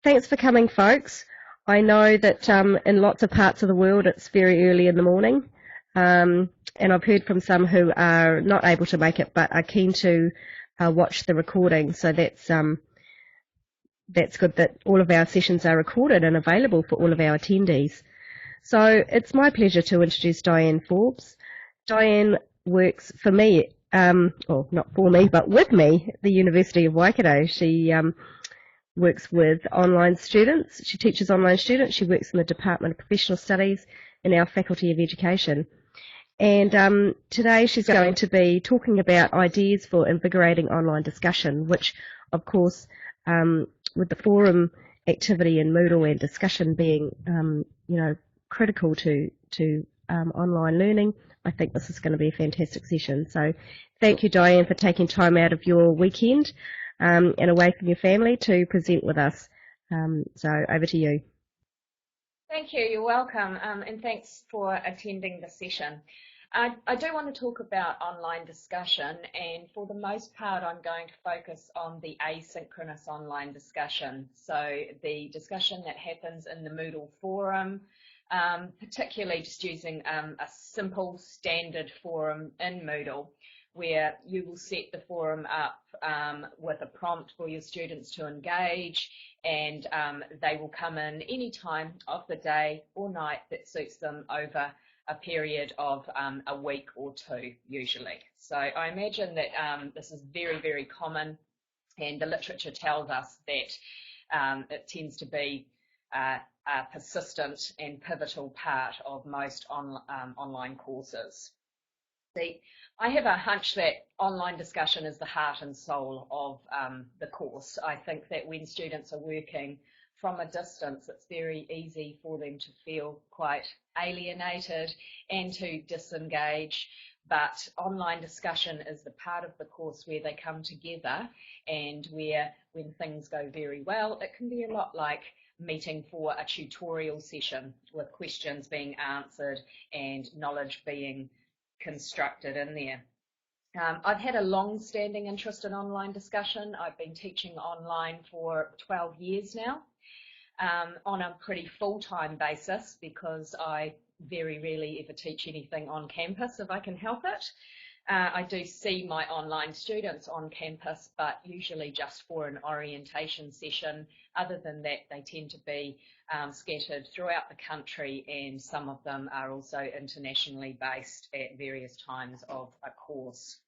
Thanks for coming, folks. I know that in lots of parts of the world it's very early in the morning, and I've heard from some who are not able to make it but are keen to watch the recording. So that's good that all of our sessions are recorded and available for all of our attendees. So it's my pleasure to introduce Dianne Forbes. Dianne works for me, well, not for me, but with me at the University of Waikato. She works with online students. She teaches online students. She works in the Department of Professional Studies in our Faculty of Education. And today she's going to be talking about ideas for invigorating online discussion, which, of course, with the forum activity in Moodle and discussion being, critical to online learning, I think this is going to be a fantastic session. So thank you, Dianne, for taking time out of your weekend and away from your family to present with us. So over to you. Thank you, you're welcome, and thanks for attending the session. I do want to talk about online discussion, and for the most part I'm going to focus on the asynchronous online discussion. So the discussion that happens in the Moodle forum, particularly just using a simple standard forum in Moodle, where you will set the forum up with a prompt for your students to engage, and they will come in any time of the day or night that suits them over a period of a week or two usually. So I imagine that this is very, very common, and the literature tells us that it tends to be a persistent and pivotal part of most online courses. See, I have a hunch that online discussion is the heart and soul of the course. I think that when students are working from a distance, it's very easy for them to feel quite alienated and to disengage. But online discussion is the part of the course where they come together, and where, when things go very well, it can be a lot like meeting for a tutorial session with questions being answered and knowledge being constructed in there. I've had a long-standing interest in online discussion. I've been teaching online for 12 years now, on a pretty full-time basis, because I very rarely ever teach anything on campus if I can help it. I do see my online students on campus, but usually just for an orientation session. Other than that, they tend to be scattered throughout the country, and some of them are also internationally based at various times of a course.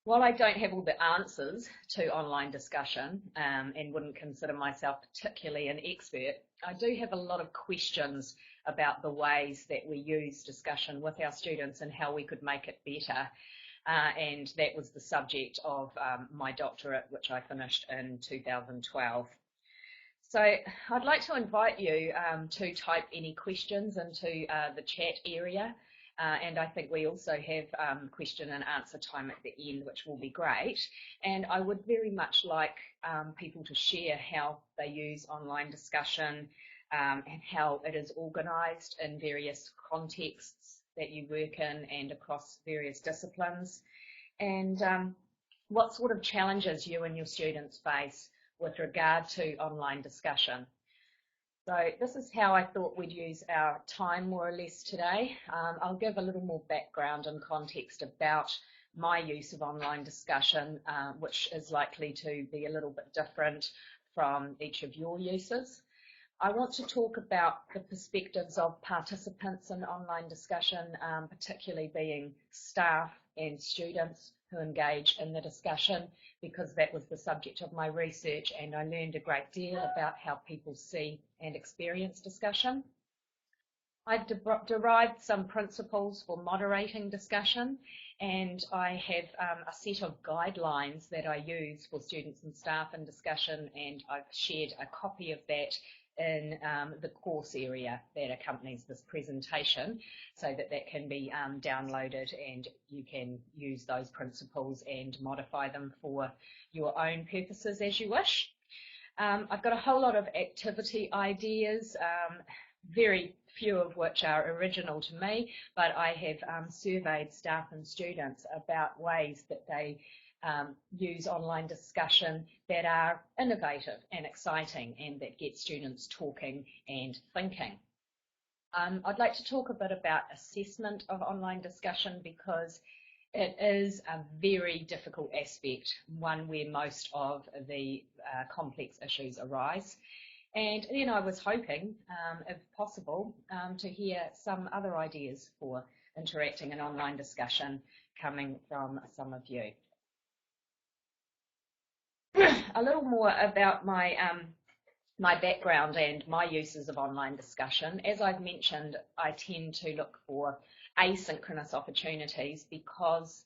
While I don't have all the answers to online discussion and wouldn't consider myself particularly an expert, I do have a lot of questions about the ways that we use discussion with our students and how we could make it better. And that was the subject of my doctorate, which I finished in 2012. So I'd like to invite you to type any questions into the chat area. And I think we also have question and answer time at the end, which will be great. And I would very much like people to share how they use online discussion and how it is organised in various contexts that you work in and across various disciplines, and what sort of challenges you and your students face with regard to online discussion. So this is how I thought we'd use our time more or less today. I'll give a little more background and context about my use of online discussion, which is likely to be a little bit different from each of your uses. I want to talk about the perspectives of participants in online discussion, particularly being staff and students who engage in the discussion, because that was the subject of my research, and I learned a great deal about how people see and experience discussion. I've derived some principles for moderating discussion, and I have a set of guidelines that I use for students and staff in discussion, and I've shared a copy of that in the course area that accompanies this presentation, so that that can be downloaded and you can use those principles and modify them for your own purposes as you wish. I've got a whole lot of activity ideas, very few of which are original to me, but I have surveyed staff and students about ways that they use online discussion that are innovative and exciting and that get students talking and thinking. I'd like to talk a bit about assessment of online discussion because it is a very difficult aspect, one where most of the complex issues arise. And then I was hoping, if possible, to hear some other ideas for interacting in online discussion coming from some of you. A little more about my background and my uses of online discussion. As I've mentioned, I tend to look for asynchronous opportunities because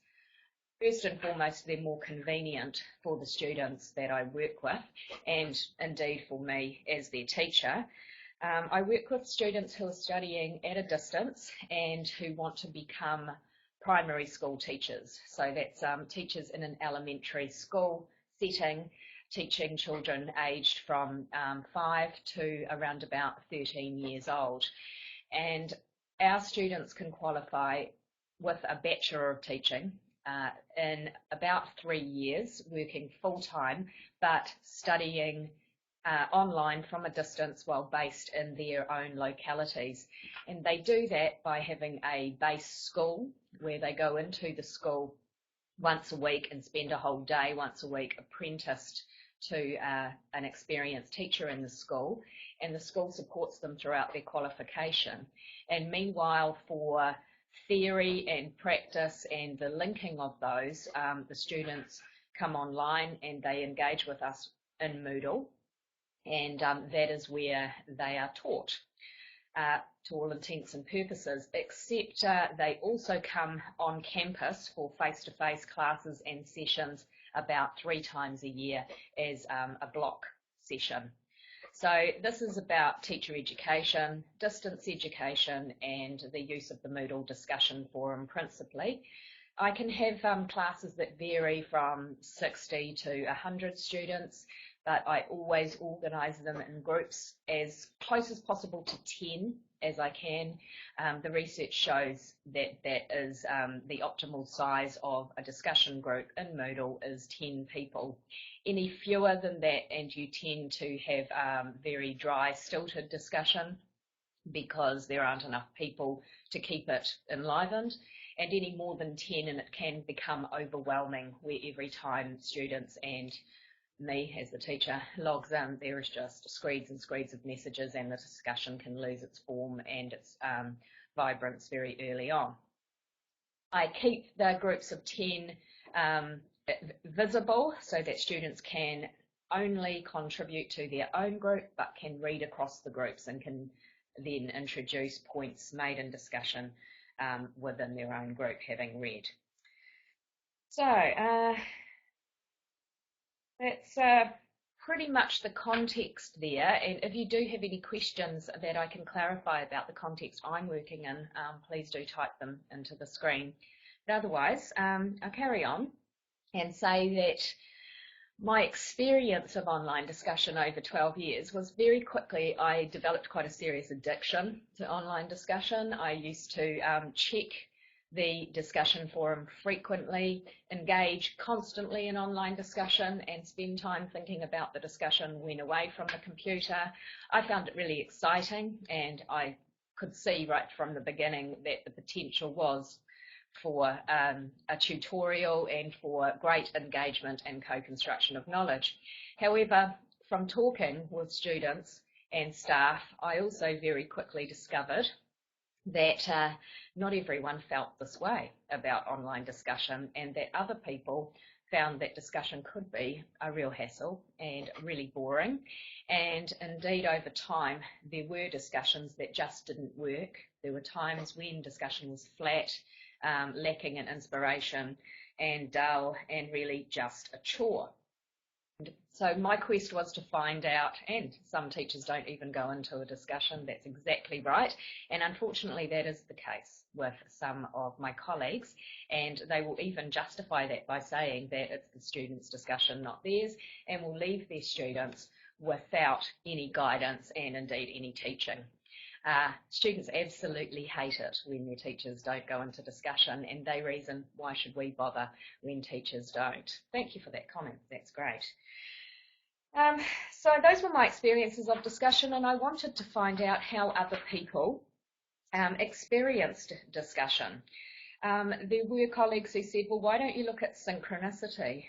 first and foremost, they're more convenient for the students that I work with and indeed for me as their teacher. I work with students who are studying at a distance and who want to become primary school teachers. So that's teachers in an elementary school setting, teaching children aged from 5 to around about 13 years old. And our students can qualify with a Bachelor of Teaching in about 3 years, working full-time, but studying online from a distance while based in their own localities. And they do that by having a base school where they go into the school once a week and spend a whole day once a week apprenticed to an experienced teacher in the school, and the school supports them throughout their qualification. And meanwhile, for theory and practice and the linking of those, the students come online and they engage with us in Moodle, and that is where they are taught to all intents and purposes, except they also come on campus for face-to-face classes and sessions about 3 times a year as a block session. So this is about teacher education, distance education, and the use of the Moodle discussion forum principally. I can have classes that vary from 60 to 100 students, but I always organise them in groups as close as possible to 10 as I can. The research shows that that is the optimal size of a discussion group in Moodle is 10 people. Any fewer than that and you tend to have very dry, stilted discussion because there aren't enough people to keep it enlivened. And any more than 10 and it can become overwhelming where every time students and me as the teacher logs in, there is just screeds and screeds of messages and the discussion can lose its form and its vibrance very early on. I keep the groups of 10 visible so that students can only contribute to their own group but can read across the groups and can then introduce points made in discussion within their own group having read. So that's pretty much the context there, and if you do have any questions that I can clarify about the context I'm working in, please do type them into the screen. But otherwise, I'll carry on and say that my experience of online discussion over 12 years was very quickly, I developed quite a serious addiction to online discussion. I used to check the discussion forum frequently, engage constantly in online discussion and spend time thinking about the discussion when away from the computer. I found it really exciting and I could see right from the beginning that the potential was for a tutorial and for great engagement and co-construction of knowledge. However, from talking with students and staff, I also very quickly discovered that not everyone felt this way about online discussion and that other people found that discussion could be a real hassle and really boring. And indeed, over time, there were discussions that just didn't work. There were times when discussion was flat, lacking in inspiration and dull and really just a chore. So my quest was to find out, and some teachers don't even go into a discussion, that's exactly right, and unfortunately that is the case with some of my colleagues, and they will even justify that by saying that it's the students' discussion, not theirs, and will leave their students without any guidance and indeed any teaching. Students absolutely hate it when their teachers don't go into discussion, and they reason, why should we bother when teachers don't? Thank you for that comment, that's great. So those were my experiences of discussion, and I wanted to find out how other people experienced discussion. There were colleagues who said, well, why don't you look at synchronicity?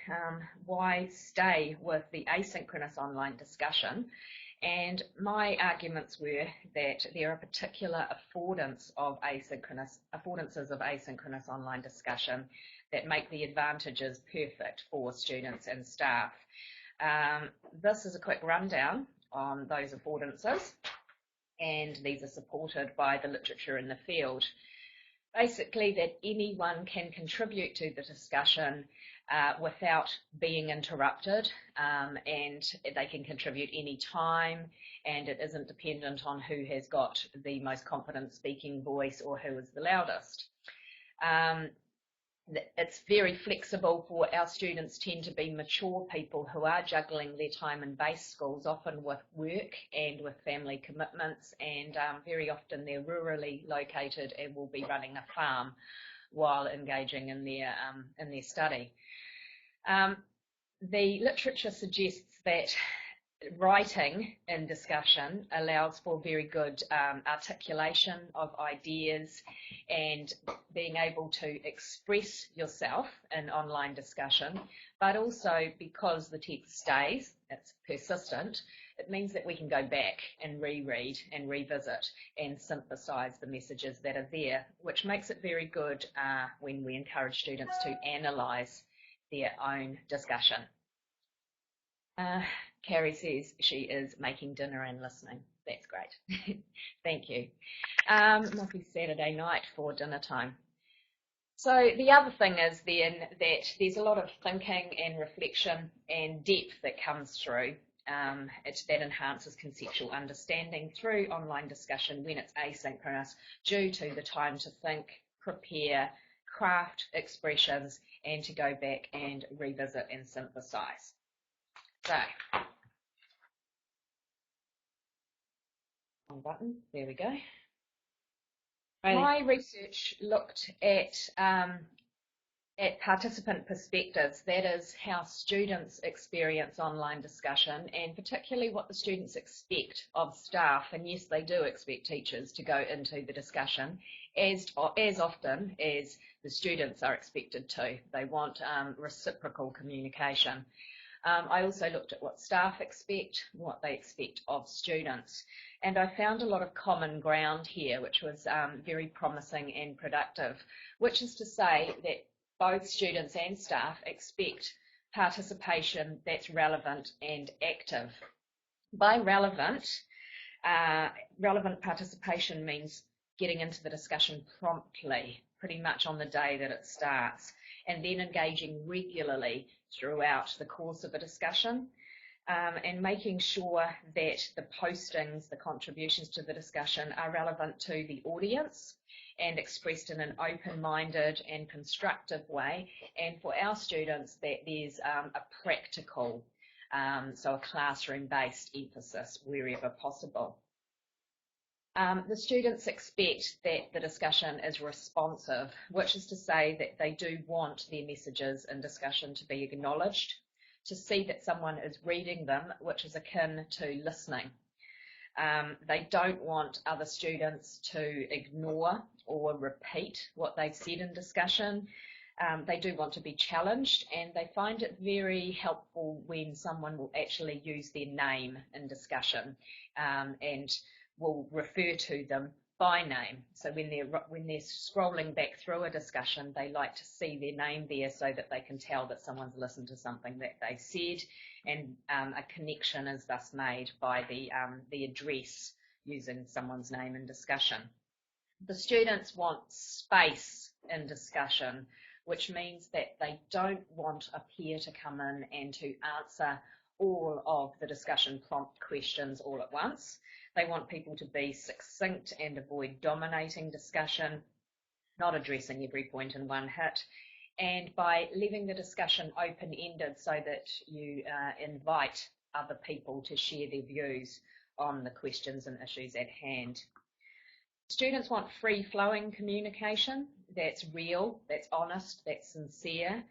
Why stay with the asynchronous online discussion? And my arguments were that there are particular affordances of asynchronous online discussion that make the advantages perfect for students and staff. This is a quick rundown on those affordances, and these are supported by the literature in the field. Basically, that anyone can contribute to the discussion without being interrupted, and they can contribute any time, and it isn't dependent on who has got the most confident speaking voice or who is the loudest. It's very flexible. For our students tend to be mature people who are juggling their time in base schools, often with work and with family commitments, and very often they're rurally located and will be running a farm while engaging in their study. The literature suggests that writing in discussion allows for very good articulation of ideas and being able to express yourself in online discussion, but also because the text stays, it's persistent, it means that we can go back and reread and revisit and synthesize the messages that are there, which makes it very good when we encourage students to analyze their own discussion. Carrie says she is making dinner and listening. That's great. Thank you. Must be Saturday night for dinner time. So the other thing is then that there's a lot of thinking and reflection and depth that comes through. That enhances conceptual understanding through online discussion when it's asynchronous, due to the time to think, prepare, craft expressions, and to go back and revisit and synthesize. So, one button, there we go. My research looked at participant perspectives, that is how students experience online discussion, and particularly what the students expect of staff. And yes, they do expect teachers to go into the discussion as often as the students are expected to. They want reciprocal communication. I also looked at what staff expect, what they expect of students, and I found a lot of common ground here, which was very promising and productive, which is to say that both students and staff expect participation that's relevant and active. By relevant participation means getting into the discussion promptly, pretty much on the day that it starts, and then engaging regularly throughout the course of a discussion, and making sure that the postings, the contributions to the discussion, are relevant to the audience and expressed in an open-minded and constructive way, and for our students that there's a practical, so a classroom-based emphasis wherever possible. The students expect that the discussion is responsive, which is to say that they do want their messages in discussion to be acknowledged, to see that someone is reading them, which is akin to listening. They don't want other students to ignore or repeat what they've said in discussion. They do want to be challenged, and they find it very helpful when someone will actually use their name in discussion and will refer to them by name. So when they're scrolling back through a discussion, they like to see their name there so that they can tell that someone's listened to something that they said, and a connection is thus made by the address using someone's name in discussion. The students want space in discussion, which means that they don't want a peer to come in and to answer all of the discussion prompt questions all at once. They want people to be succinct and avoid dominating discussion, not addressing every point in one hit, and by leaving the discussion open-ended so that you invite other people to share their views on the questions and issues at hand. Students want free-flowing communication that's real, that's honest, that's sincere.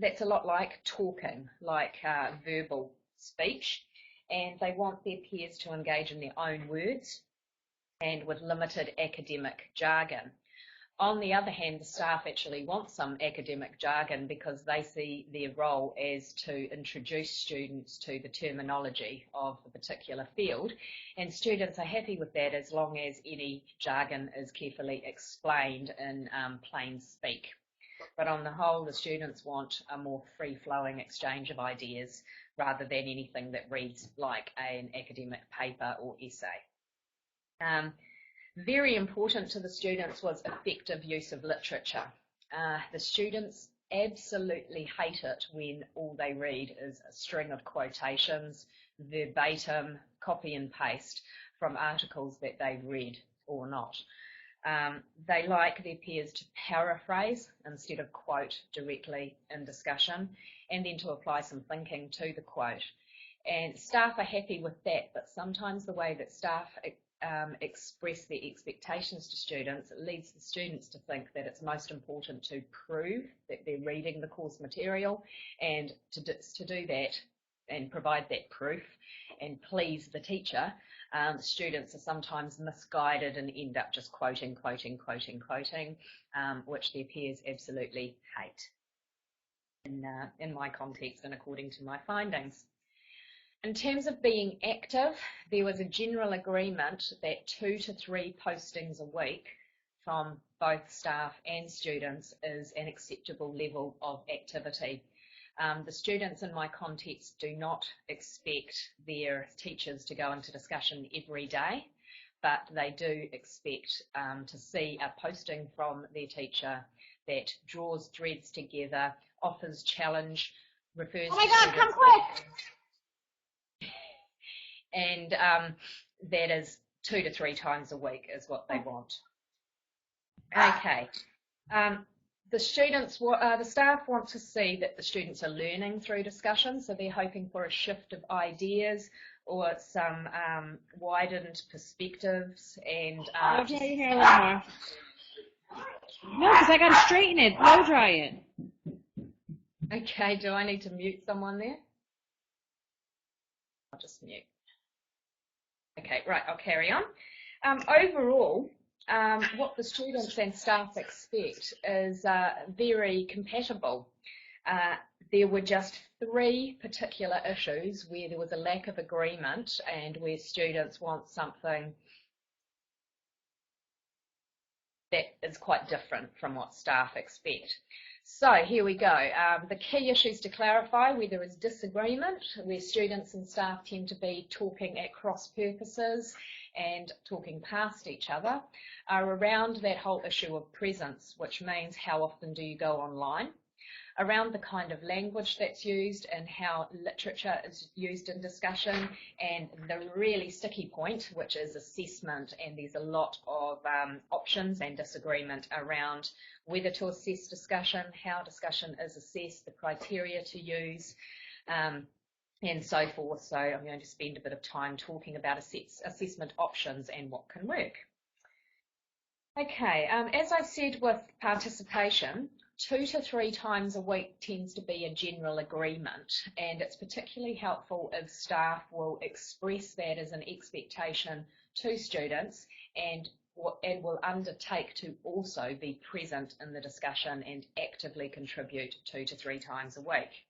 That's a lot like talking, like verbal speech, and they want their peers to engage in their own words and with limited academic jargon. On the other hand, the staff actually want some academic jargon because they see their role as to introduce students to the terminology of a particular field, and students are happy with that as long as any jargon is carefully explained in plain speak. But on the whole, the students want a more free-flowing exchange of ideas rather than anything that reads like an academic paper or essay. Very important to the students was effective use of literature. The students absolutely hate it when all they read is a string of quotations, verbatim, copy and paste from articles that they've read or not. They like their peers to paraphrase instead of quote directly in discussion, and then to apply some thinking to the quote. And staff are happy with that, but sometimes the way that staff express their expectations to students, it leads the students to think that it's most important to prove that they're reading the course material, and to do that and provide that proof and please the teacher, students are sometimes misguided and end up just quoting, which their peers absolutely hate in my context and according to my findings. In terms of being active, there was a general agreement that 2 to 3 postings a week from both staff and students is an acceptable level of activity. The students in my context do not expect their teachers to go into discussion every day, but they do expect to see a posting from their teacher that draws threads together, offers challenge, refers oh my God, come quick! And that is 2 to 3 times a week is what they want. Okay. The staff want to see that the students are learning through discussion, so they're hoping for a shift of ideas or some widened perspectives and. Blow dry your hair a little more. No, because I got to straighten it. Blow dry it. Okay. Do I need to mute someone there? I'll just mute. Okay, right, I'll carry on. Overall, what the students and staff expect is very compatible. There were just 3 particular issues where there was a lack of agreement and where students want something that is quite different from what staff expect. So here we go. The key issues to clarify where there is disagreement, where students and staff tend to be talking at cross purposes and talking past each other, are around that whole issue of presence, which means how often do you go online, around the kind of language that's used and how literature is used in discussion, and the really sticky point, which is assessment, and there's a lot of options and disagreement around whether to assess discussion, how discussion is assessed, the criteria to use, and so forth. So I'm going to spend a bit of time talking about assessment options and what can work. Okay, as I said with participation, 2 to 3 times a week tends to be a general agreement, and it's particularly helpful if staff will express that as an expectation to students and will undertake to also be present in the discussion and actively contribute 2 to 3 times a week.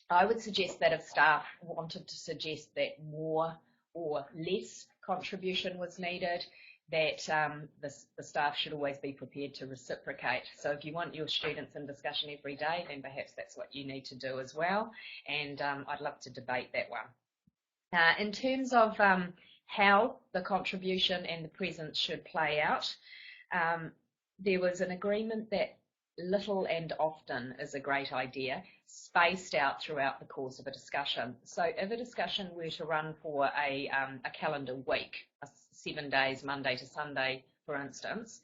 I would suggest that if staff wanted to suggest that more or less contribution was needed, that the staff should always be prepared to reciprocate. So if you want your students in discussion every day, then perhaps that's what you need to do as well, and I'd love to debate that one. In terms of how the contribution and the presence should play out, there was an agreement that little and often is a great idea, spaced out throughout the course of a discussion. So if a discussion were to run for a calendar week, 7 days, Monday to Sunday, for instance,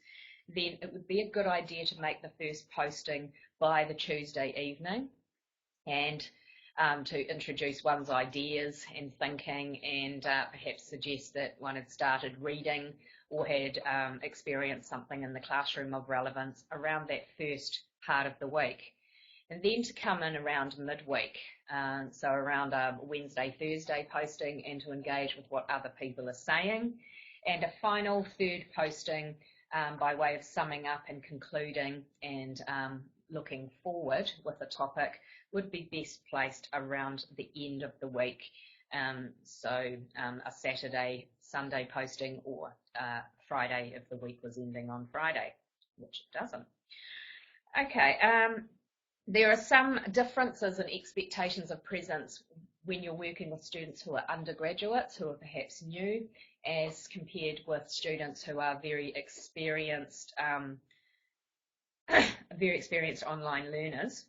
then it would be a good idea to make the first posting by the Tuesday evening, and to introduce one's ideas and thinking, and perhaps suggest that one had started reading or had experienced something in the classroom of relevance around that first part of the week. And then to come in around midweek, so around a Wednesday, Thursday posting, and to engage with what other people are saying. And a final third posting by way of summing up and concluding and looking forward with a topic would be best placed around the end of the week. So a Saturday, Sunday posting, or Friday if the week was ending on Friday, which it doesn't. Okay, there are some differences in expectations of presence when you're working with students who are undergraduates, who are perhaps new, as compared with students who are very experienced online learners.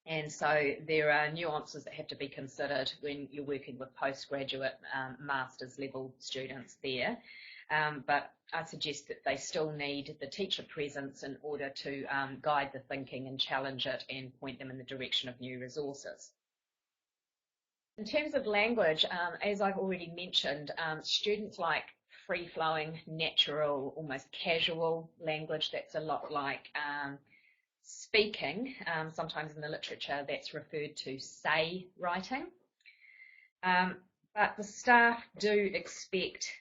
And so there are nuances that have to be considered when you're working with postgraduate master's level students there. But I suggest that they still need the teacher presence in order to guide the thinking and challenge it and point them in the direction of new resources. In terms of language, as I've already mentioned, students like free-flowing, natural, almost casual language that's a lot like speaking. Sometimes in the literature that's referred to say writing. But the staff do expect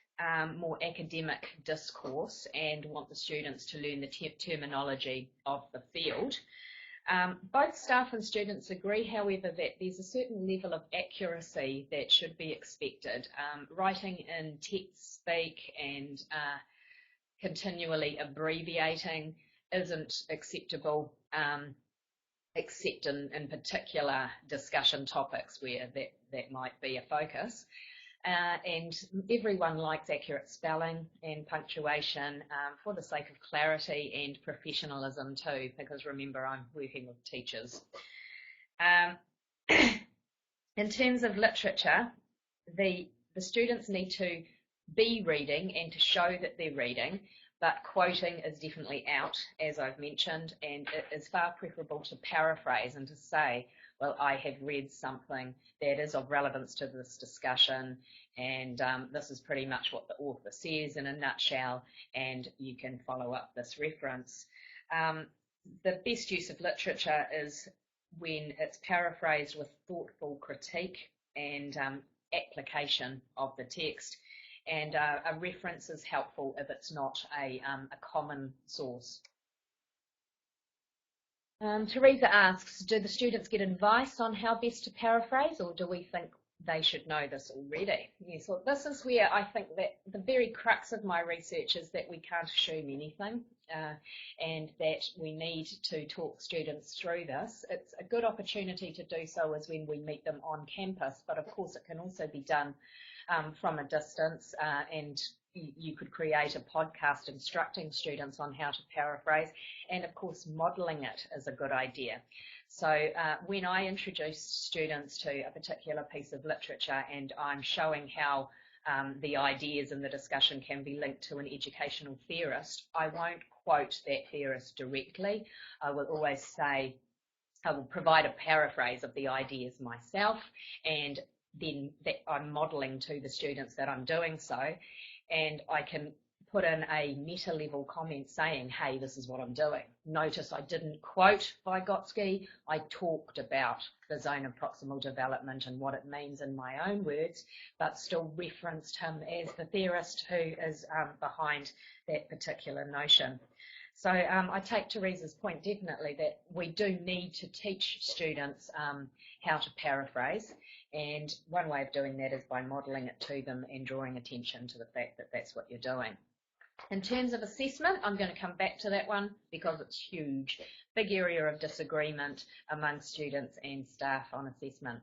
more academic discourse and want the students to learn the terminology of the field. Both staff and students agree, however, that there's a certain level of accuracy that should be expected. Writing in text speak and continually abbreviating isn't acceptable, except in particular discussion topics where that might be a focus. And everyone likes accurate spelling and punctuation for the sake of clarity and professionalism too, because remember, I'm working with teachers. In terms of literature, the students need to be reading and to show that they're reading, but quoting is definitely out, as I've mentioned, and it is far preferable to paraphrase and to say, well, I have read something that is of relevance to this discussion, and this is pretty much what the author says in a nutshell, and you can follow up this reference. The best use of literature is when it's paraphrased with thoughtful critique and application of the text, and a reference is helpful if it's not a common source. Teresa asks, do the students get advice on how best to paraphrase, or do we think they should know this already? Yes, well, this is where I think that the very crux of my research is that we can't assume anything, and that we need to talk students through this. It's a good opportunity to do so as when we meet them on campus, but of course it can also be done from a distance, and you could create a podcast instructing students on how to paraphrase, and of course modelling it is a good idea. So when I introduce students to a particular piece of literature and I'm showing how the ideas in the discussion can be linked to an educational theorist, I won't quote that theorist directly. I will always say, I will provide a paraphrase of the ideas myself, and then that I'm modelling to the students that I'm doing so, and I can put in a meta-level comment saying, hey, this is what I'm doing. Notice I didn't quote Vygotsky, I talked about the zone of proximal development and what it means in my own words, but still referenced him as the theorist who is behind that particular notion. So I take Teresa's point definitely that we do need to teach students how to paraphrase, and one way of doing that is by modelling it to them and drawing attention to the fact that that's what you're doing. In terms of assessment, I'm going to come back to that one because it's huge. Big area of disagreement among students and staff on assessment.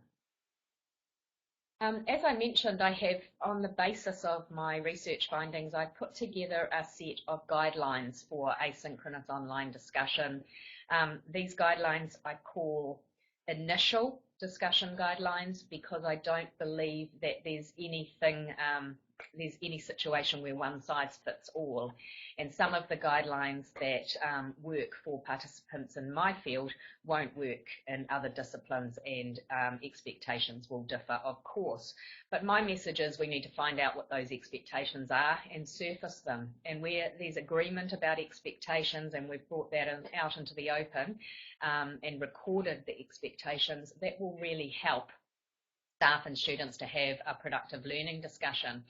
As I mentioned, I have, on the basis of my research findings, I've put together a set of guidelines for asynchronous online discussion. These guidelines I call initial discussion guidelines because I don't believe that there's anything there's any situation where one size fits all. And some of the guidelines that work for participants in my field won't work in other disciplines, and expectations will differ, of course. But my message is we need to find out what those expectations are and surface them. And where there's agreement about expectations and we've brought that out into the open and recorded the expectations, that will really help staff and students to have a productive learning discussion.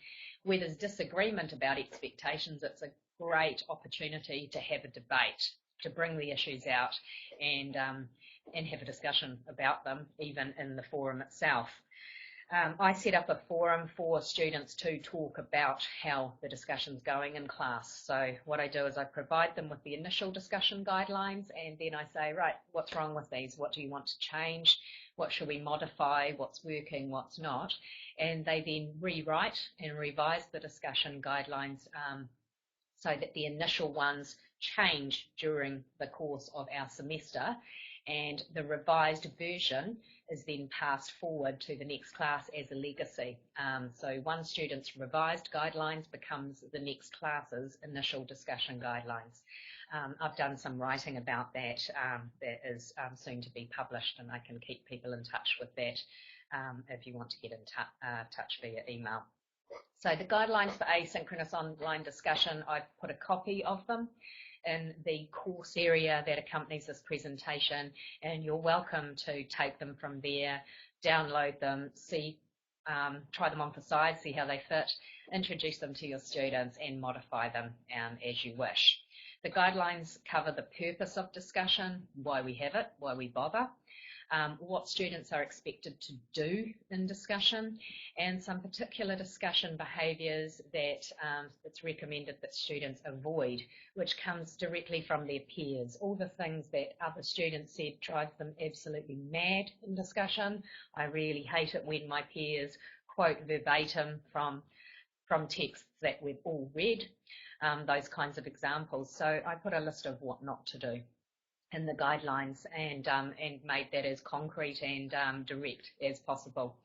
Where there's disagreement about expectations, it's a great opportunity to have a debate, to bring the issues out and have a discussion about them, even in the forum itself. I set up a forum for students to talk about how the discussion's going in class. So what I do is I provide them with the initial discussion guidelines, and then I say, right, what's wrong with these? What do you want to change? What should we modify? What's working? What's not? And they then rewrite and revise the discussion guidelines so that the initial ones change during the course of our semester, and the revised version is then passed forward to the next class as a legacy. So one student's revised guidelines becomes the next class's initial discussion guidelines. I've done some writing about that that is soon to be published, and I can keep people in touch with that if you want to get in touch via email. So the guidelines for asynchronous online discussion, I've put a copy of them in the course area that accompanies this presentation, and you're welcome to take them from there, download them, see, try them on for size, see how they fit, introduce them to your students and modify them as you wish. The guidelines cover the purpose of discussion, why we have it, why we bother, what students are expected to do in discussion, and some particular discussion behaviours that it's recommended that students avoid, which comes directly from their peers. All the things that other students said drives them absolutely mad in discussion. I really hate it when my peers quote verbatim from texts that we've all read, those kinds of examples. So I put a list of what not to do in the guidelines and made that as concrete and direct as possible.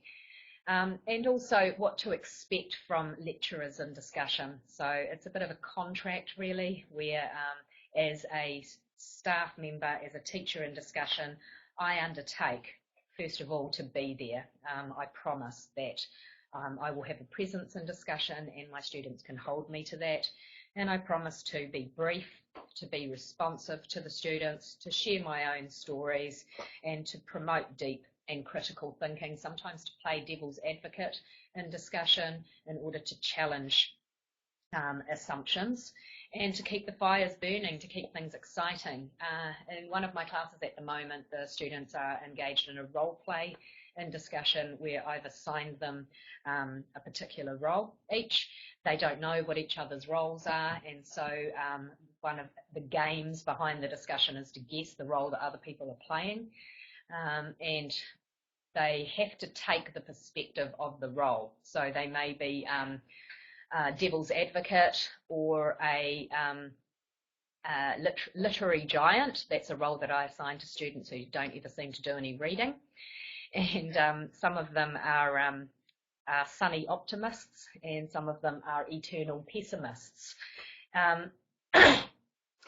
And also what to expect from lecturers in discussion. So it's a bit of a contract really, where as a staff member, as a teacher in discussion, I undertake, first of all, to be there. I promise that I will have a presence in discussion and my students can hold me to that. And I promise to be brief, to be responsive to the students, to share my own stories, and to promote deep and critical thinking, sometimes to play devil's advocate in discussion in order to challenge assumptions and to keep the fires burning, to keep things exciting. In one of my classes at the moment, the students are engaged in a role play in discussion where I've assigned them a particular role each. They don't know what each other's roles are, and so one of the games behind the discussion is to guess the role that other people are playing, and they have to take the perspective of the role. So they may be devil's advocate or a literary giant. That's a role that I assign to students who don't ever seem to do any reading. And some of them are sunny optimists, and some of them are eternal pessimists.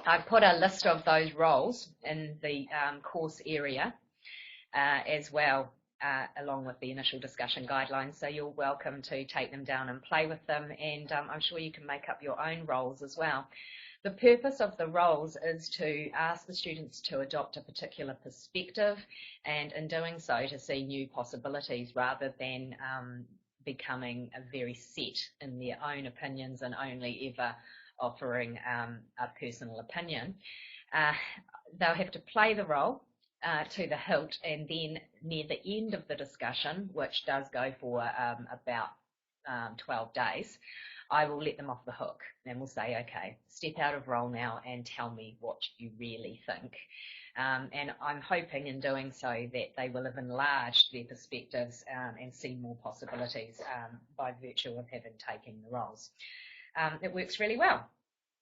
I've put a list of those roles in the course area as well, along with the initial discussion guidelines, so you're welcome to take them down and play with them, and I'm sure you can make up your own roles as well. The purpose of the roles is to ask the students to adopt a particular perspective, and in doing so to see new possibilities rather than becoming very set in their own opinions and only ever offering a personal opinion. They'll have to play the role to the hilt, and then near the end of the discussion, which does go for about 12 days, I will let them off the hook and we'll say, okay, step out of role now and tell me what you really think. And I'm hoping in doing so that they will have enlarged their perspectives and see more possibilities by virtue of having taken the roles. It works really well.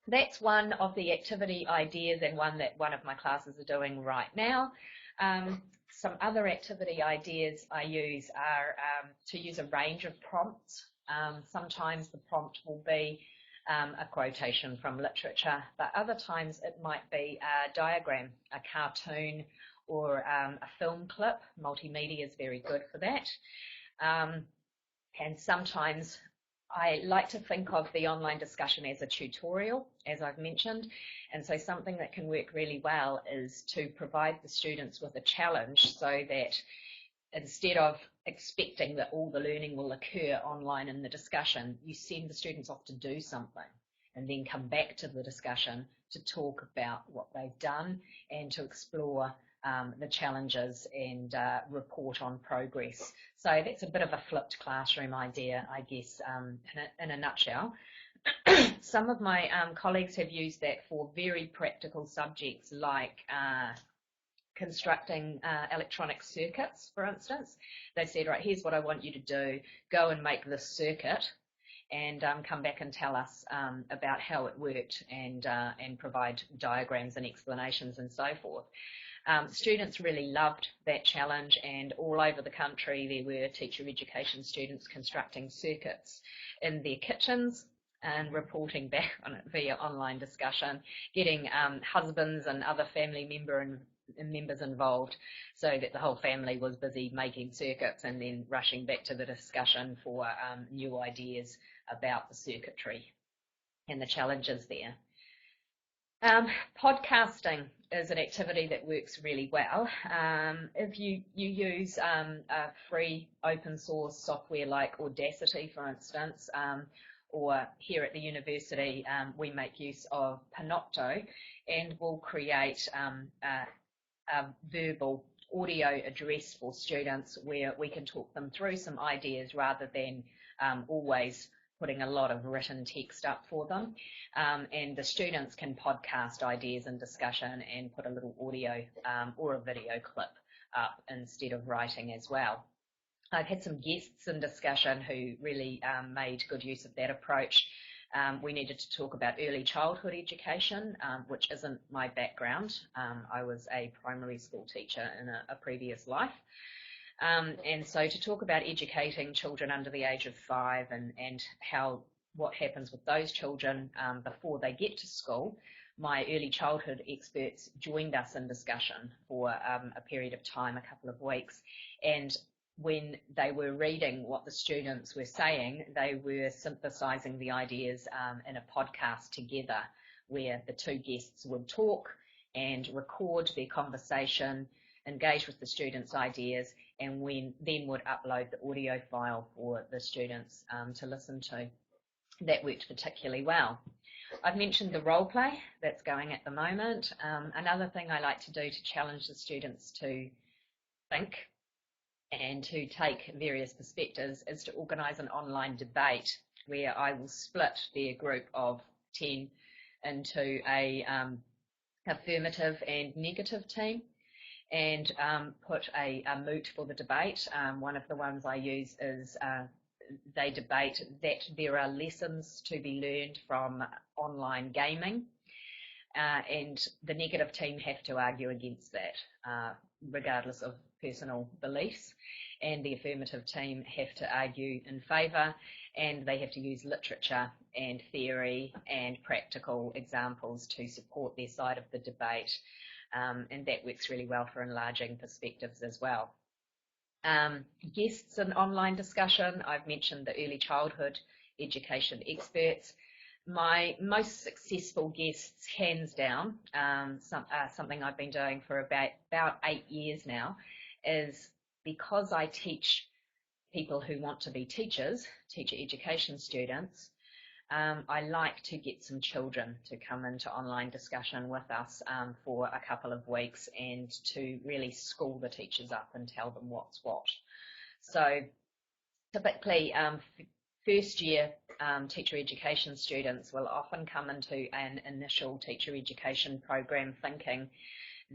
That's one of the activity ideas, and one that one of my classes are doing right now. Some other activity ideas I use are to use a range of prompts Sometimes the prompt will be a quotation from literature, but other times it might be a diagram, a cartoon, or a film clip. Multimedia is very good for that. And sometimes I like to think of the online discussion as a tutorial, as I've mentioned. And so something that can work really well is to provide the students with a challenge so that instead of expecting that all the learning will occur online in the discussion, you send the students off to do something and then come back to the discussion to talk about what they've done and to explore the challenges and report on progress. So that's a bit of a flipped classroom idea, I guess, in a nutshell. Some of my colleagues have used that for very practical subjects like constructing electronic circuits, for instance. They said, right, here's what I want you to do. Go and make this circuit and come back and tell us about how it worked and provide diagrams and explanations and so forth. Students really loved that challenge, and all over the country there were teacher education students constructing circuits in their kitchens and reporting back on it via online discussion, getting husbands and other family members involved so that the whole family was busy making circuits and then rushing back to the discussion for new ideas about the circuitry and the challenges there. Podcasting is an activity that works really well. If you use a free open source software like Audacity, for instance, or here at the university we make use of Panopto, and we'll create a verbal audio address for students where we can talk them through some ideas rather than always putting a lot of written text up for them. And the students can podcast ideas and discussion and put a little audio or a video clip up instead of writing as well. I've had some guests in discussion who really made good use of that approach. We needed to talk about early childhood education, which isn't my background. I was a primary school teacher in a previous life. And so to talk about educating children under the age of 5 and what happens with those children before they get to school, my early childhood experts joined us in discussion for a period of time, a couple of weeks, and when they were reading what the students were saying, they were synthesizing the ideas in a podcast together where the two guests would talk and record their conversation, engage with the students' ideas, and then would upload the audio file for the students to listen to. That worked particularly well. I've mentioned the role play that's going at the moment. Another thing I like to do to challenge the students to think and to take various perspectives is to organise an online debate where I will split their group of 10 into a affirmative and negative team and put a moot for the debate. One of the ones I use is they debate that there are lessons to be learned from online gaming, and the negative team have to argue against that, regardless of personal beliefs, and the affirmative team have to argue in favour, and they have to use literature and theory and practical examples to support their side of the debate, and that works really well for enlarging perspectives as well. Guests in online discussion, I've mentioned the early childhood education experts. My most successful guests, hands down, something I've been doing for about 8 years now, is because I teach people who want to be teachers, teacher education students, I like to get some children to come into online discussion with us for a couple of weeks and to really school the teachers up and tell them what's what. So typically, first year teacher education students will often come into an initial teacher education program thinking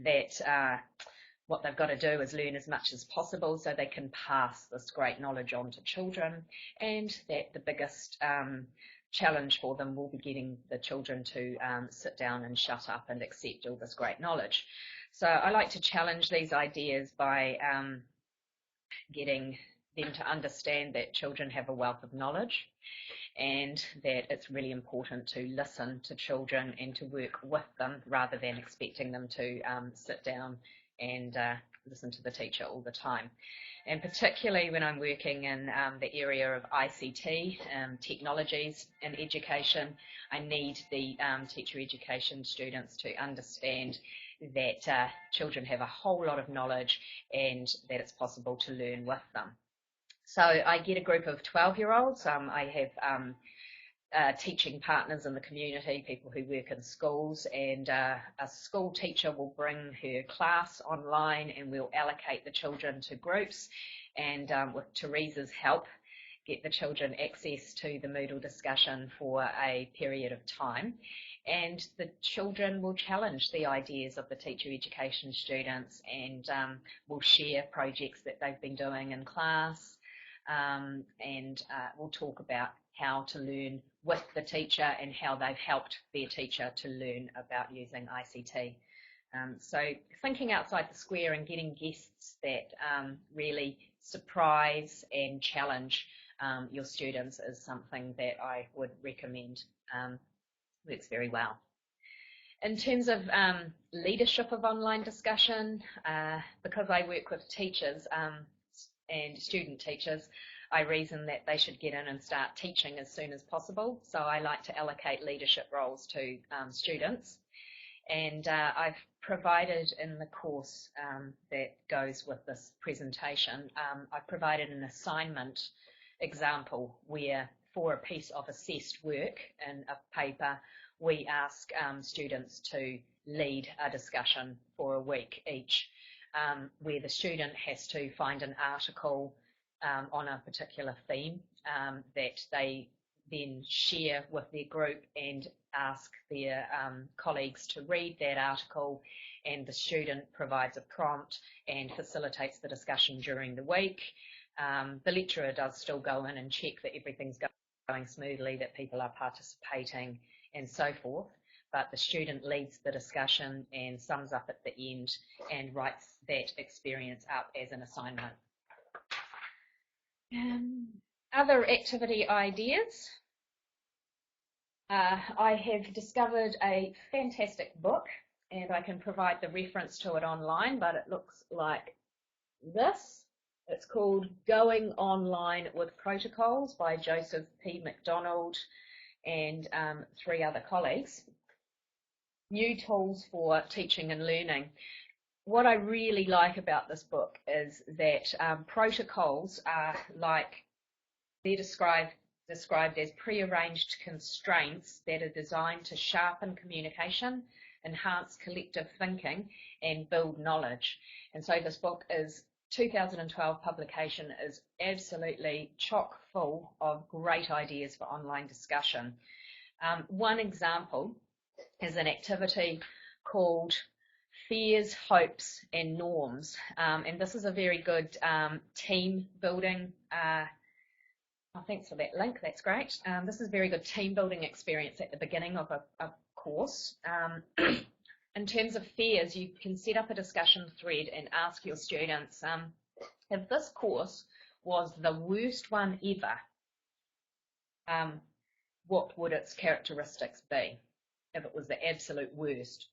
that what they've got to do is learn as much as possible so they can pass this great knowledge on to children, and that the biggest challenge for them will be getting the children to sit down and shut up and accept all this great knowledge. So I like to challenge these ideas by getting them to understand that children have a wealth of knowledge, and that it's really important to listen to children and to work with them rather than expecting them to sit down and listen to the teacher all the time. And particularly when I'm working in the area of ICT, technologies in education, I need the teacher education students to understand that children have a whole lot of knowledge and that it's possible to learn with them. So I get a group of 12-year-olds. I have teaching partners in the community, people who work in schools, and a school teacher will bring her class online, and we'll allocate the children to groups, and with Teresa's help, get the children access to the Moodle discussion for a period of time. And the children will challenge the ideas of the teacher education students, and will share projects that they've been doing in class. And we'll talk about how to learn with the teacher and how they've helped their teacher to learn about using ICT. So thinking outside the square and getting guests that really surprise and challenge your students is something that I would recommend. Works very well. In terms of leadership of online discussion, because I work with teachers, and student teachers, I reason that they should get in and start teaching as soon as possible. So I like to allocate leadership roles to students. And I've provided in the course that goes with this presentation, I've provided an assignment example where for a piece of assessed work in a paper, we ask students to lead a discussion for a week each. Where the student has to find an article on a particular theme that they then share with their group and ask their colleagues to read that article, and the student provides a prompt and facilitates the discussion during the week. The lecturer does still go in and check that everything's going smoothly, that people are participating and so forth. But the student leads the discussion and sums up at the end and writes that experience up as an assignment. Other activity ideas. I have discovered a fantastic book, and I can provide the reference to it online, but it looks like this. It's called Going Online with Protocols by Joseph P. McDonald and 3 other colleagues. New tools for teaching and learning. What I really like about this book is that protocols are like, they're described as prearranged constraints that are designed to sharpen communication, enhance collective thinking, and build knowledge. And so this book is 2012 publication, is absolutely chock full of great ideas for online discussion. One example is an activity called Fears, Hopes and Norms, and this is a very good team building, thanks for that link, that's great. This is a very good team building experience at the beginning of a course. In terms of fears, you can set up a discussion thread and ask your students, if this course was the worst one ever, what would its characteristics be if it was the absolute worst?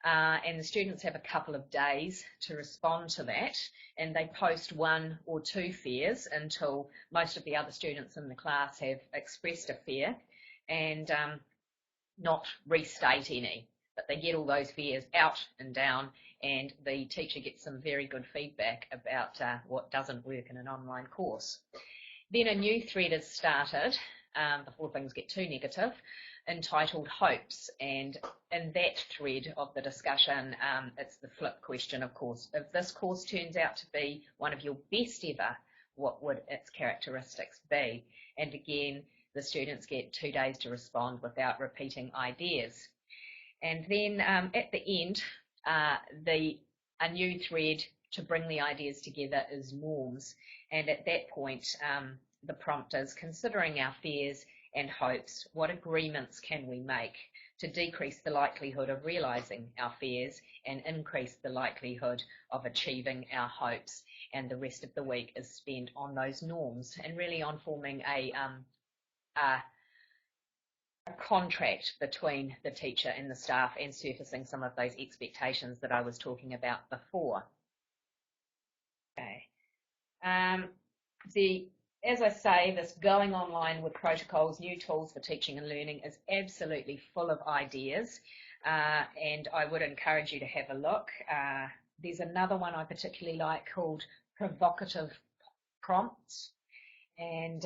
And the students have a couple of days to respond to that, and they post 1 or 2 fears until most of the other students in the class have expressed a fear and not restate any, but they get all those fears out and down, and the teacher gets some very good feedback about what doesn't work in an online course. Then a new thread is started before things get too negative, entitled Hopes, and in that thread of the discussion, it's the flip question, of course. If this course turns out to be one of your best ever, what would its characteristics be? And again, the students get 2 days to respond without repeating ideas. And then at the end, a new thread to bring the ideas together is Norms, and at that point, the prompt is, considering our fears and hopes, what agreements can we make to decrease the likelihood of realizing our fears and increase the likelihood of achieving our hopes? and the rest of the week is spent on those norms and really on forming a contract between the teacher and the staff and surfacing some of those expectations that I was talking about before. Okay. As I say, this going online with protocols, new tools for teaching and learning is absolutely full of ideas, and I would encourage you to have a look. There's another one I particularly like called provocative prompts, and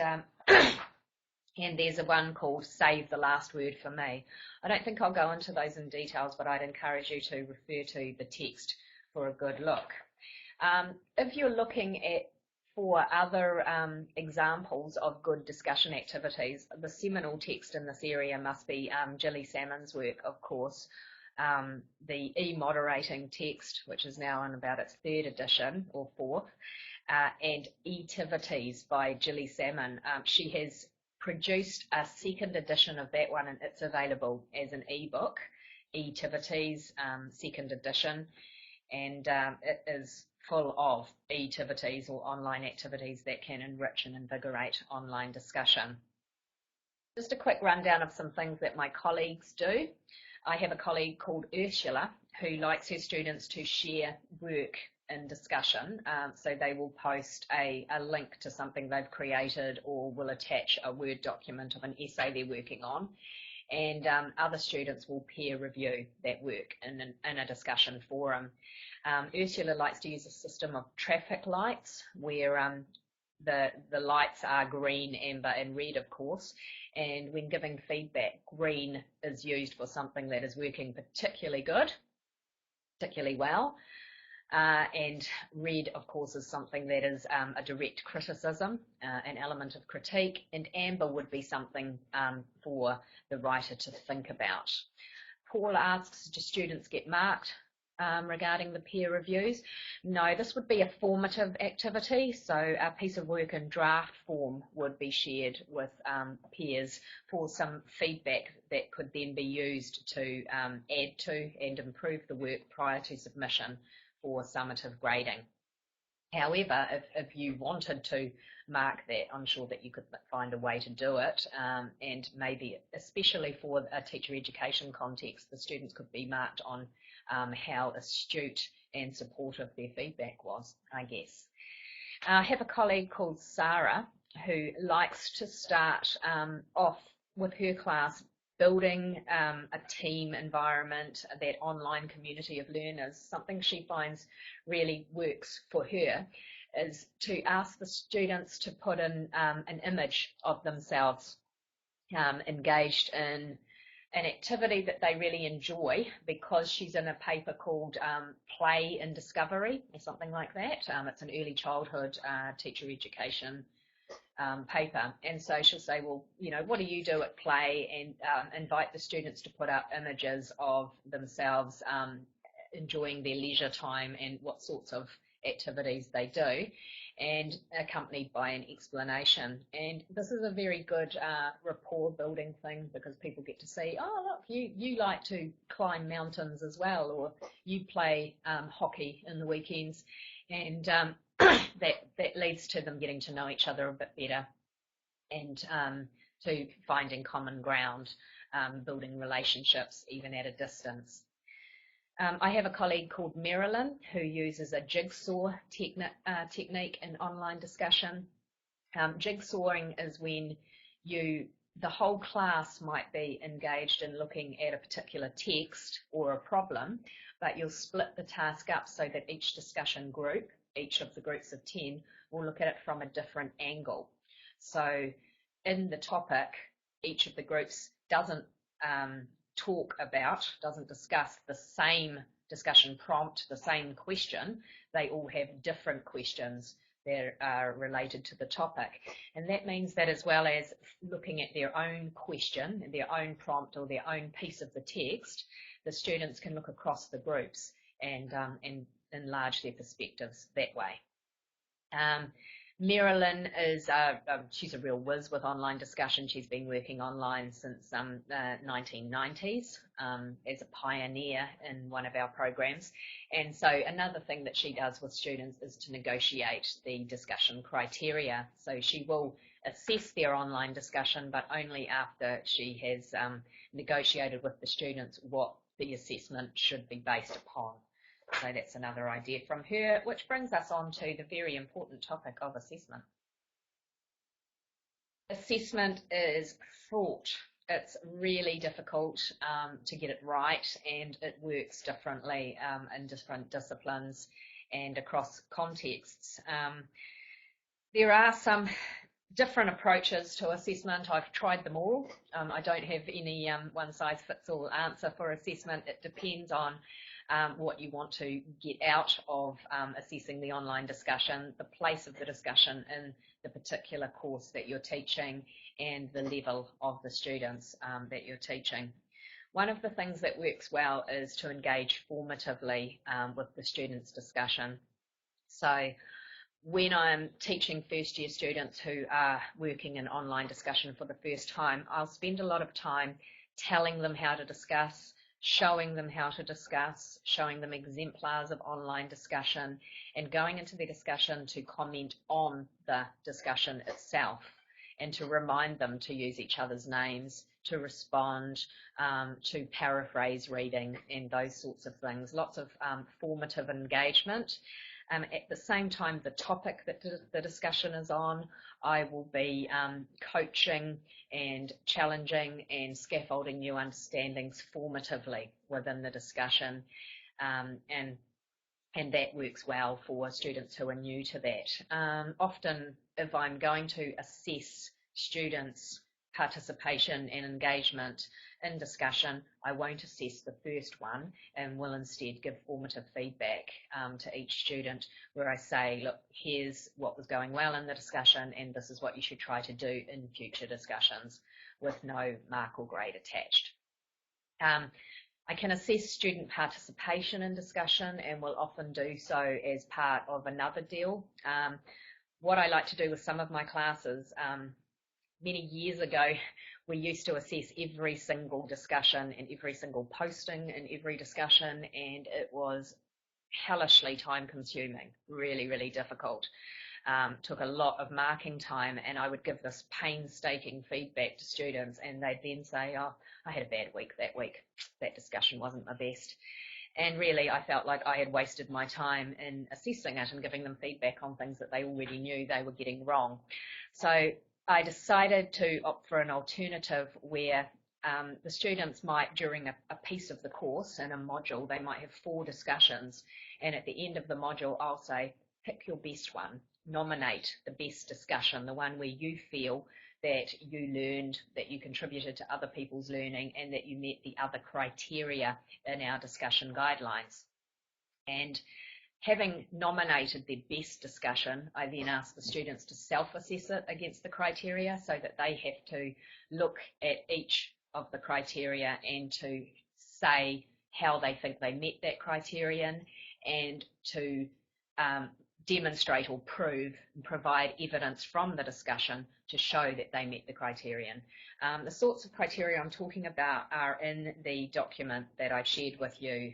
and there's a one called Save the Last Word for Me. I don't think I'll go into those in details, but I'd encourage you to refer to the text for a good look. If you're looking for other examples of good discussion activities, the seminal text in this area must be Gilly Salmon's work, of course. The e-moderating text, which is now in about its 3rd edition or 4th, and e-tivities by Gilly Salmon. She has produced a 2nd edition of that one, and it's available as an e-book, e-tivities, 2nd edition, and it is full of e-tivities or online activities that can enrich and invigorate online discussion. Just a quick rundown of some things that my colleagues do. I have a colleague called Ursula who likes her students to share work in discussion, so they will post a link to something they've created or will attach a Word document of an essay they're working on, and other students will peer review that work in a discussion forum. Ursula likes to use a system of traffic lights where the lights are green, amber and red, of course, and when giving feedback, green is used for something that is working particularly good, particularly well, and red, of course, is something that is a direct criticism, an element of critique, and amber would be something for the writer to think about. Paul asks, do students get marked regarding the peer reviews? No, this would be a formative activity, so a piece of work in draft form would be shared with peers for some feedback that could then be used to add to and improve the work prior to submission for summative grading. However, if you wanted to mark that, I'm sure that you could find a way to do it, and maybe especially for a teacher education context, the students could be marked on how astute and supportive their feedback was, I guess. I have a colleague called Sarah who likes to start off with her class building a team environment, that online community of learners. Something she finds really works for her is to ask the students to put in an image of themselves engaged in an activity that they really enjoy, because she's in a paper called Play in Discovery or something like that. It's an early childhood teacher education paper, and so she'll say, well, you know, what do you do at play, and invite the students to put up images of themselves enjoying their leisure time and what sorts of activities they do, and accompanied by an explanation. And this is a very good rapport building thing, because people get to see, oh look, you like to climb mountains as well, or you play hockey in the weekends, and that leads to them getting to know each other a bit better, and to finding common ground, building relationships even at a distance. I have a colleague called Marilyn who uses a jigsaw technique in online discussion. Jigsawing is when the whole class might be engaged in looking at a particular text or a problem, but you'll split the task up so that each discussion group, each of the groups of 10, will look at it from a different angle. So in the topic, each of the groups doesn't doesn't discuss the same discussion prompt, the same question. They all have different questions that are related to the topic. And that means that, as well as looking at their own question, their own prompt, or their own piece of the text, the students can look across the groups and enlarge their perspectives that way. Marilyn is, she's a real whiz with online discussion. She's been working online since the 1990s as a pioneer in one of our programs. And so another thing that she does with students is to negotiate the discussion criteria. So she will assess their online discussion, but only after she has negotiated with the students what the assessment should be based upon. So that's another idea from her, which brings us on to the very important topic of assessment. Assessment is fraught. It's really difficult to get it right, and it works differently in different disciplines and across contexts. There are some different approaches to assessment. I've tried them all. I don't have any one-size-fits-all answer for assessment. It depends on what you want to get out of assessing the online discussion, the place of the discussion in the particular course that you're teaching, and the level of the students that you're teaching. One of the things that works well is to engage formatively with the students' discussion. So when I'm teaching first year students who are working in online discussion for the first time, I'll spend a lot of time telling them how to discuss, showing them how to discuss, showing them exemplars of online discussion, and going into the discussion to comment on the discussion itself, and to remind them to use each other's names, to respond, to paraphrase reading, and those sorts of things. Lots of formative engagement. At the same time, the topic that the discussion is on, I will be coaching and challenging and scaffolding new understandings formatively within the discussion, and that works well for students who are new to that. Often, if I'm going to assess students' participation and engagement in discussion, I won't assess the first one and will instead give formative feedback to each student, where I say, look, here's what was going well in the discussion, and this is what you should try to do in future discussions, with no mark or grade attached. I can assess student participation in discussion, and will often do so as part of another deal. What I like to do with some of my classes, many years ago, we used to assess every single discussion and every single posting in every discussion, and it was hellishly time consuming, really, really difficult. Took a lot of marking time, and I would give this painstaking feedback to students, and they'd then say, oh, I had a bad week that week. That discussion wasn't my best. And really, I felt like I had wasted my time in assessing it and giving them feedback on things that they already knew they were getting wrong. So I decided to opt for an alternative where the students might, during a piece of the course in a module, they might have 4 discussions, and at the end of the module, I'll say, pick your best one, nominate the best discussion, the one where you feel that you learned, that you contributed to other people's learning, and that you met the other criteria in our discussion guidelines. And having nominated their best discussion, I then ask the students to self-assess it against the criteria, so that they have to look at each of the criteria and to say how they think they met that criterion, and to demonstrate or prove and provide evidence from the discussion to show that they met the criterion. The sorts of criteria I'm talking about are in the document that I shared with you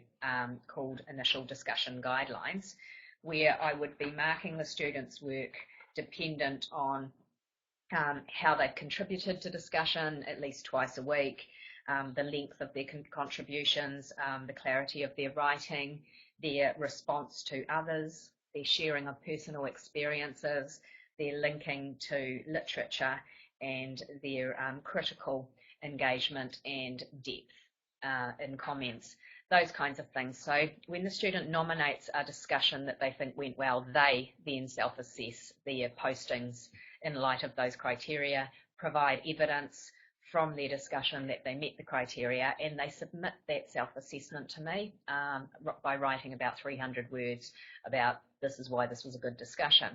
called Initial Discussion Guidelines, where I would be marking the students' work dependent on how they've contributed to discussion at least twice a week, the length of their contributions, the clarity of their writing, their response to others, their sharing of personal experiences, their linking to literature, and their critical engagement and depth in comments, those kinds of things. So when the student nominates a discussion that they think went well, they then self-assess their postings in light of those criteria, provide evidence from their discussion that they met the criteria, and they submit that self-assessment to me by writing about 300 words about this is why this was a good discussion.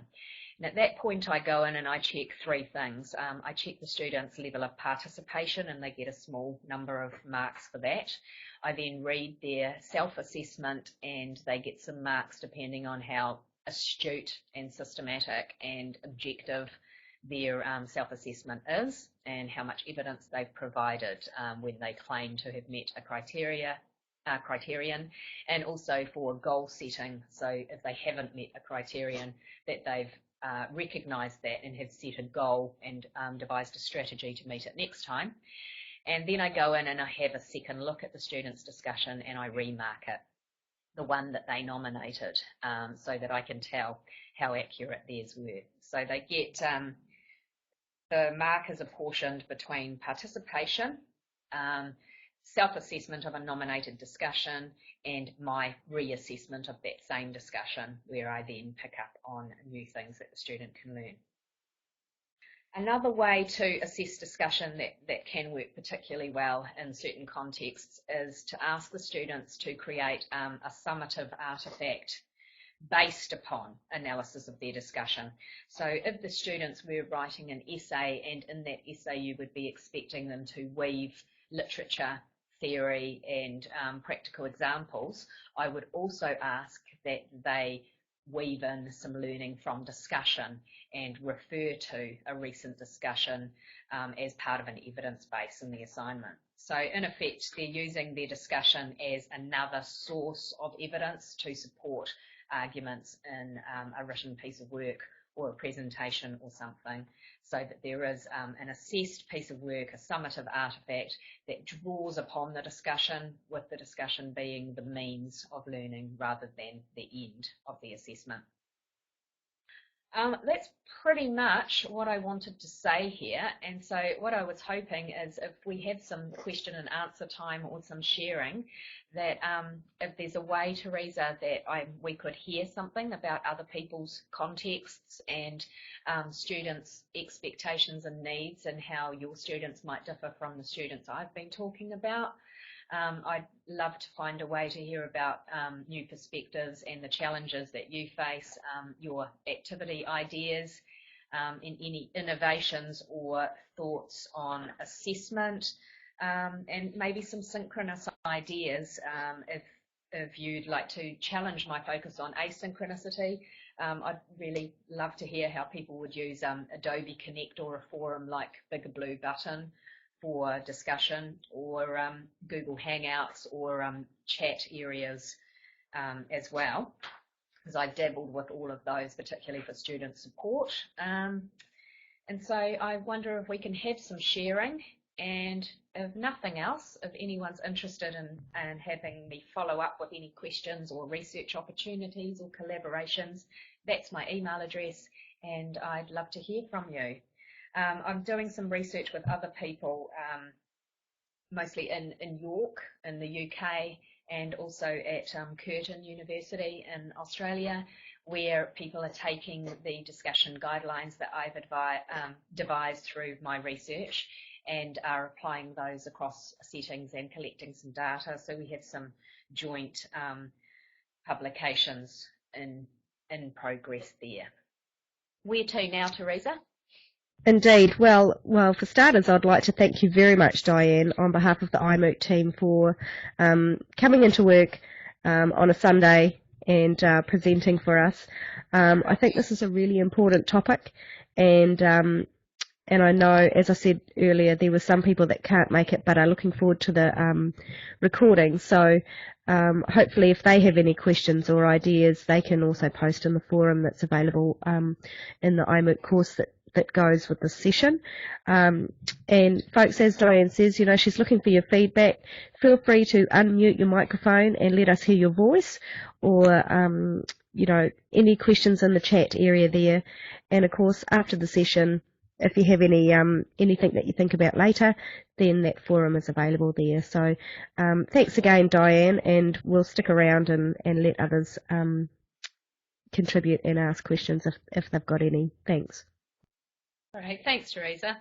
And at that point, I go in and I check 3 things. I check the students' level of participation, and they get a small number of marks for that. I then read their self-assessment, and they get some marks depending on how astute and systematic and objective their self-assessment is, and how much evidence they've provided when they claim to have met a criterion, and also for goal setting. So if they haven't met a criterion, that they've recognised that and have set a goal and devised a strategy to meet it next time. And then I go in and I have a second look at the students' discussion and I remark it, the one that they nominated, so that I can tell how accurate theirs were. So they get the markers apportioned between participation, self-assessment of a nominated discussion, and my reassessment of that same discussion, where I then pick up on new things that the student can learn. Another way to assess discussion that can work particularly well in certain contexts is to ask the students to create a summative artefact based upon analysis of their discussion. So if the students were writing an essay, and in that essay you would be expecting them to weave literature, theory and practical examples, I would also ask that they weave in some learning from discussion and refer to a recent discussion as part of an evidence base in the assignment. So in effect, they're using their discussion as another source of evidence to support arguments in a written piece of work or a presentation or something, so that there is an assessed piece of work, a summative artefact that draws upon the discussion, with the discussion being the means of learning rather than the end of the assessment. That's pretty much what I wanted to say here, and so what I was hoping is if we have some question and answer time or some sharing, that if there's a way, Teresa, that we could hear something about other people's contexts and students' expectations and needs, and how your students might differ from the students I've been talking about. I'd love to find a way to hear about new perspectives and the challenges that you face, your activity ideas, and any innovations or thoughts on assessment, and maybe some synchronous ideas if you'd like to challenge my focus on asynchronicity. I'd really love to hear how people would use Adobe Connect or a forum like Big Blue Button for discussion, or Google Hangouts or chat areas as well, because I dabbled with all of those, particularly for student support. And so I wonder if we can have some sharing, and if nothing else, if anyone's interested in having me follow up with any questions or research opportunities or collaborations, that's my email address, and I'd love to hear from you. I'm doing some research with other people, mostly in York, in the UK, and also at Curtin University in Australia, where people are taking the discussion guidelines that I've devised through my research and are applying those across settings and collecting some data. So we have some joint publications in progress there. Where to now, Teresa? Indeed. Well, for starters, I'd like to thank you very much, Dianne, on behalf of the iMoot team for coming into work on a Sunday and presenting for us. I think this is a really important topic, and I know, as I said earlier, there were some people that can't make it but are looking forward to the recording. So hopefully if they have any questions or ideas, they can also post in the forum that's available in the iMoot course that goes with the session. And folks, as Dianne says, she's looking for your feedback. Feel free to unmute your microphone and let us hear your voice, or any questions in the chat area there. And of course, after the session, if you have anything that you think about later, then that forum is available there. So thanks again, Dianne, and we'll stick around and let others contribute and ask questions if they've got any. Thanks. All right, thanks, Teresa.